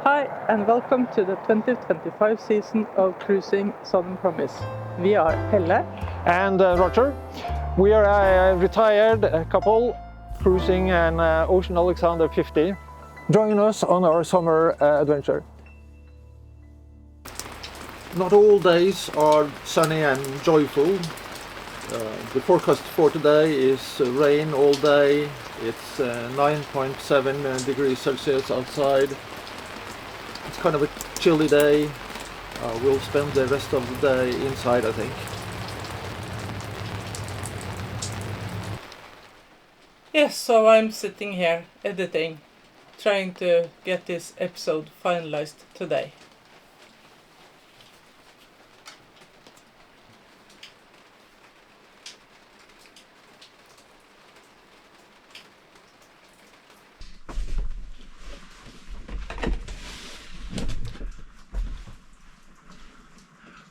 Hi and welcome to the 2025 season of Cruising Southern Promise. We are Helle and Roger. We are a retired couple cruising an Ocean Alexander 50. Join us on our summer adventure. Not all days are sunny and joyful. The forecast for today is rain all day. It's 9.7 degrees Celsius outside. It's kind of a chilly day. We'll spend the rest of the day inside, I think. Yes, so I'm sitting here editing, trying to get this episode finalized today.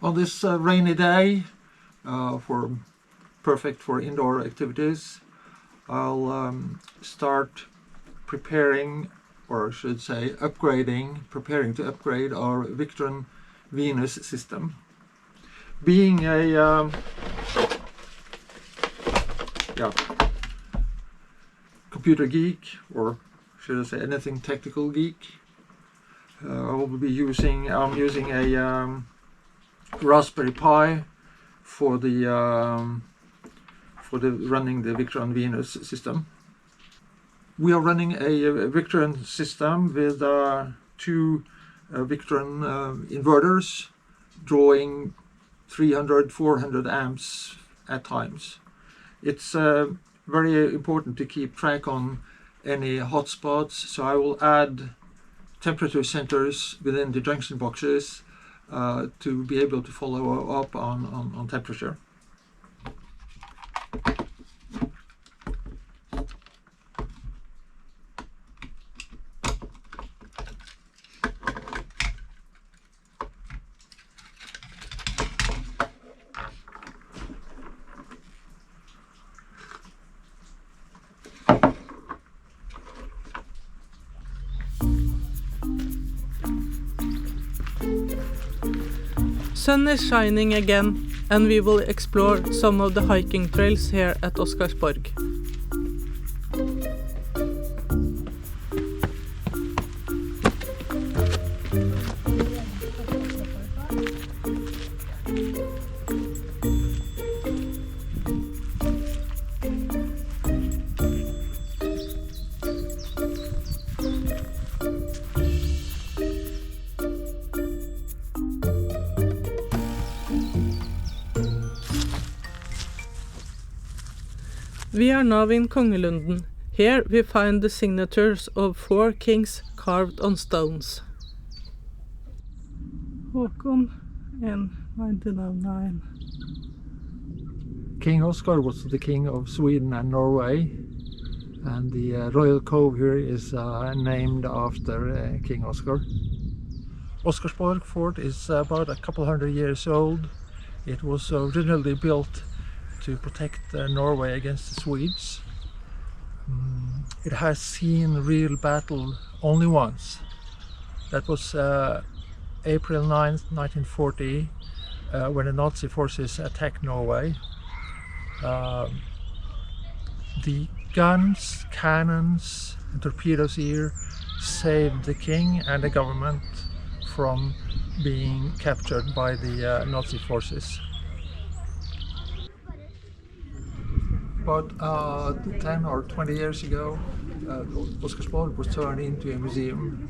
On this rainy day, perfect for indoor activities, I'll start preparing, or I should say preparing to upgrade our Victron Venus system. Being a computer geek, or should I say anything technical geek, I'm using a Raspberry Pi for the running the Victron Venus system. We are running a Victron system with two Victron inverters drawing 300-400 amps at times. It's very important to keep track on any hotspots, so I will add temperature sensors within the junction boxes to be able to follow up on temperature. Sun is shining again, and we will explore some of the hiking trails here at Oscarsborg. We are now in Kongelunden. Here we find the signatures of 4 kings carved on stones. Håkon in 1909. King Oscar was the king of Sweden and Norway, and the royal cove here is named after King Oscar. Oscarsborg fort is about a couple hundred years old. It was originally built to protect Norway against the Swedes. It has seen real battle only once. That was April 9th, 1940, when the Nazi forces attacked Norway. The guns, cannons, and torpedoes here saved the king and the government from being captured by the Nazi forces. About 10 or 20 years ago, Oscarsborg was turned into a museum.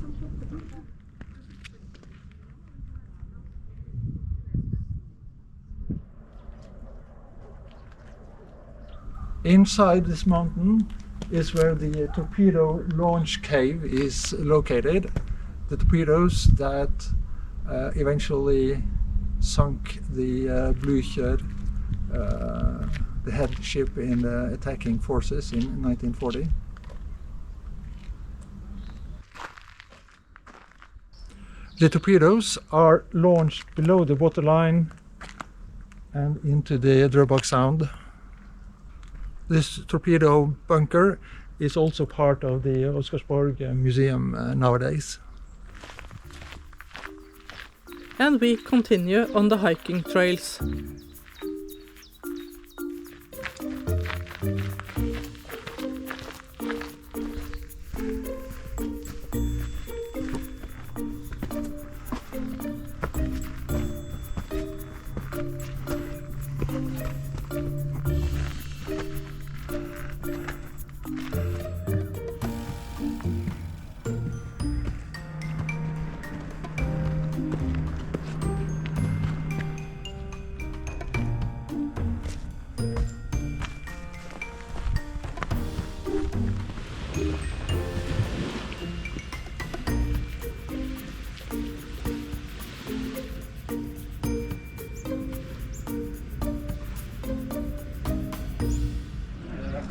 Inside this mountain is where the torpedo launch cave is located. The torpedoes that eventually sunk the Blücher, the head ship in the attacking forces in 1940. The torpedoes are launched below the waterline and into the Drøbak Sound. This torpedo bunker is also part of the Oscarsborg Museum nowadays. and we continue on the hiking trails.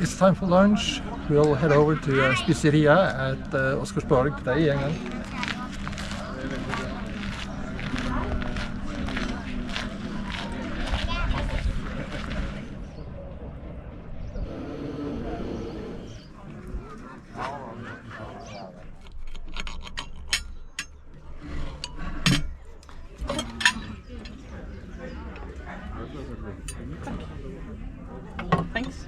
It's time for lunch. We'll head over to Spiseria at Oscarsborg today again. Thanks.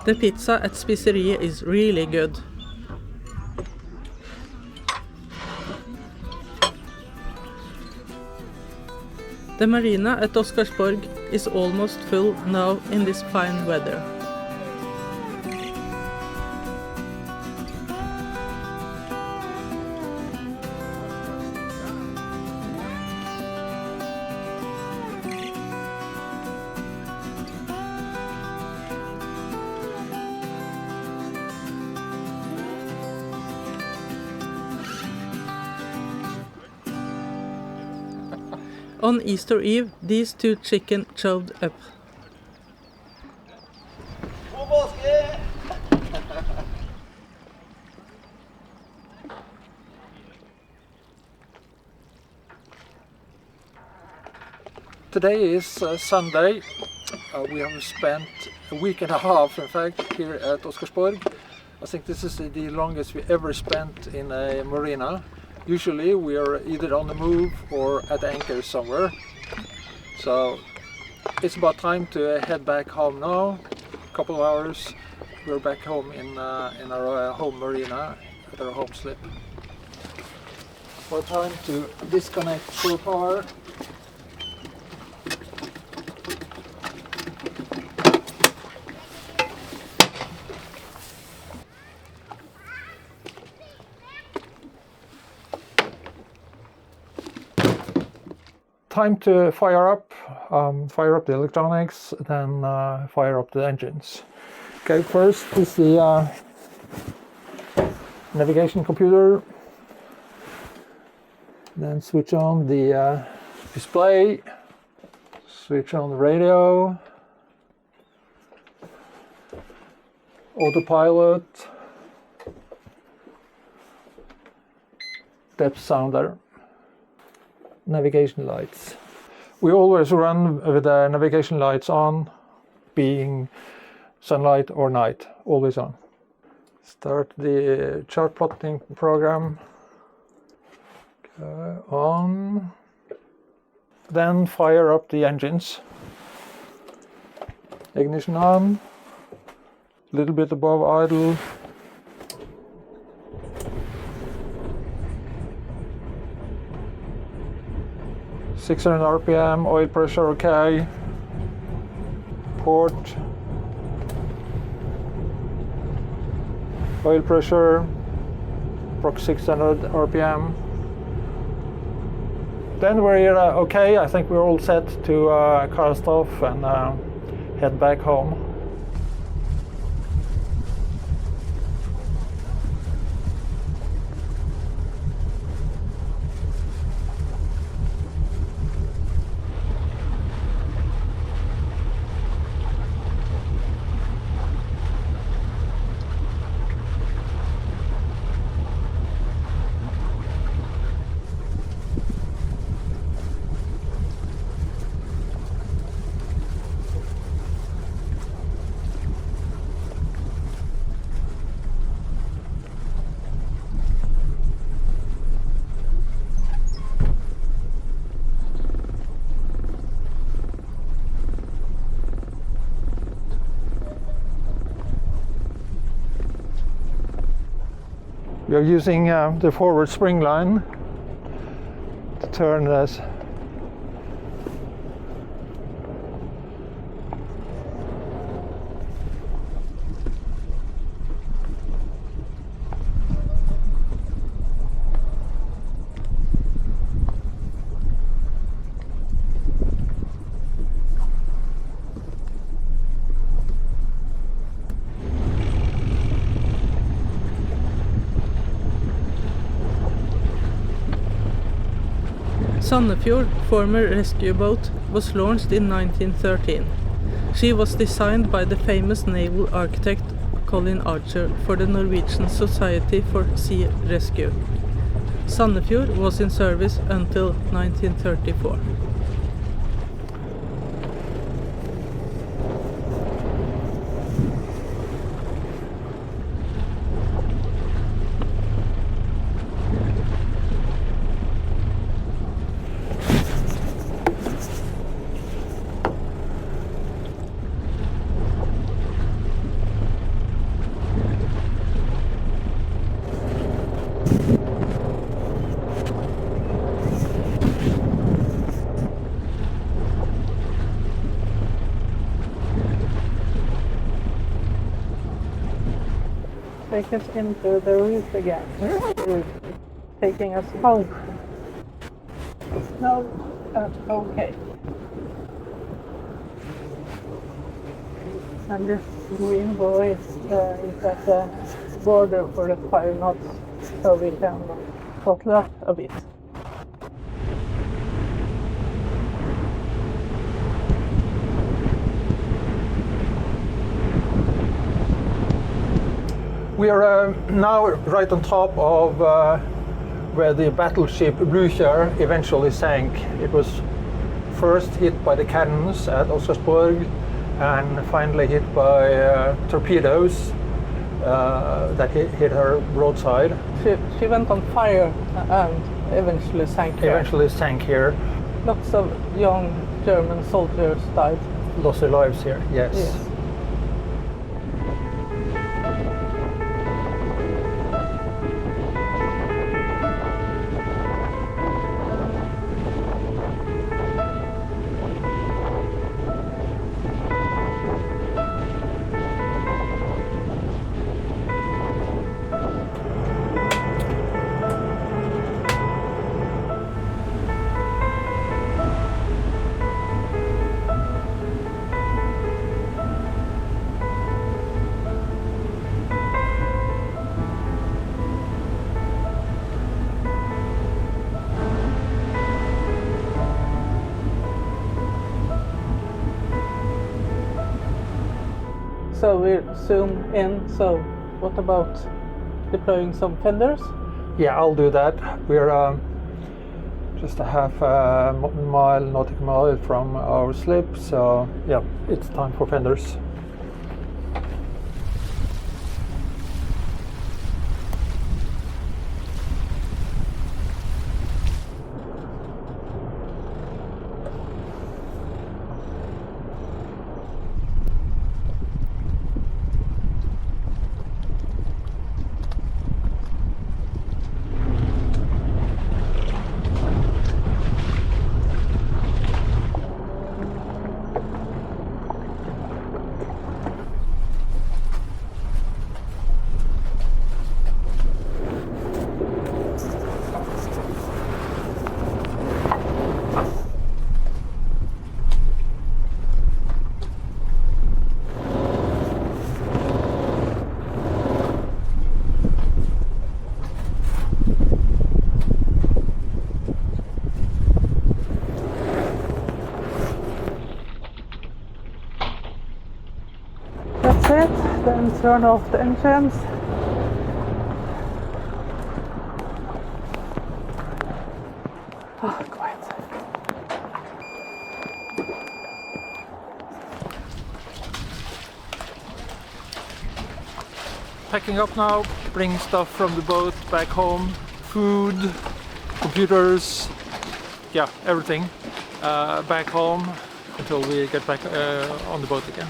The pizza at Spiseria is really good. The marina at Oscarsborg is almost full now in this fine weather. On Easter Eve, these two chicken showed up. Today is Sunday. We have spent a week and a half, in fact, here at Oscarsborg. I think this is the longest we ever spent in a marina. Usually we are either on the move or at anchor somewhere. So it's about time to head back home now. A couple of hours. We're back home in our home marina at our home slip. Well, time to disconnect so far. Time to fire up the electronics, then fire up the engines. Okay, first is the navigation computer. Then switch on the display, switch on the radio, autopilot, depth sounder. Navigation lights. We always run with the navigation lights on, being sunlight or night, always on. Start the chart plotting program. Okay, on. Then fire up the engines. Ignition on. A little bit above idle. 600 RPM, oil pressure okay, port, oil pressure, approx 600 RPM. Then we're okay, I think we're all set to cast off and head back home. We are using the forward spring line to turn this. Sandefjord, former rescue boat, was launched in 1913. She was designed by the famous naval architect Colin Archer for the Norwegian Society for Sea Rescue. Sandefjord was in service until 1934. Take us into the reef again. Taking us home. No, okay. And this green boy is at the border for the 5 knots, so we can throttle up a bit. We are now right on top of where the battleship Blücher eventually sank. It was first hit by the cannons at Oscarsborg and finally hit by torpedoes that hit her broadside. She went on fire and eventually sank here. Lots of young German soldiers died. Lost their lives here, yes. So we're soon in, so what about deploying some fenders? Yeah, I'll do that. We're just a half nautical mile from our slip, so yeah, it's time for fenders. That's it, then turn off the engines. Oh, quiet. Packing up now, bring stuff from the boat back home, food, computers, yeah, everything back home until we get back on the boat again.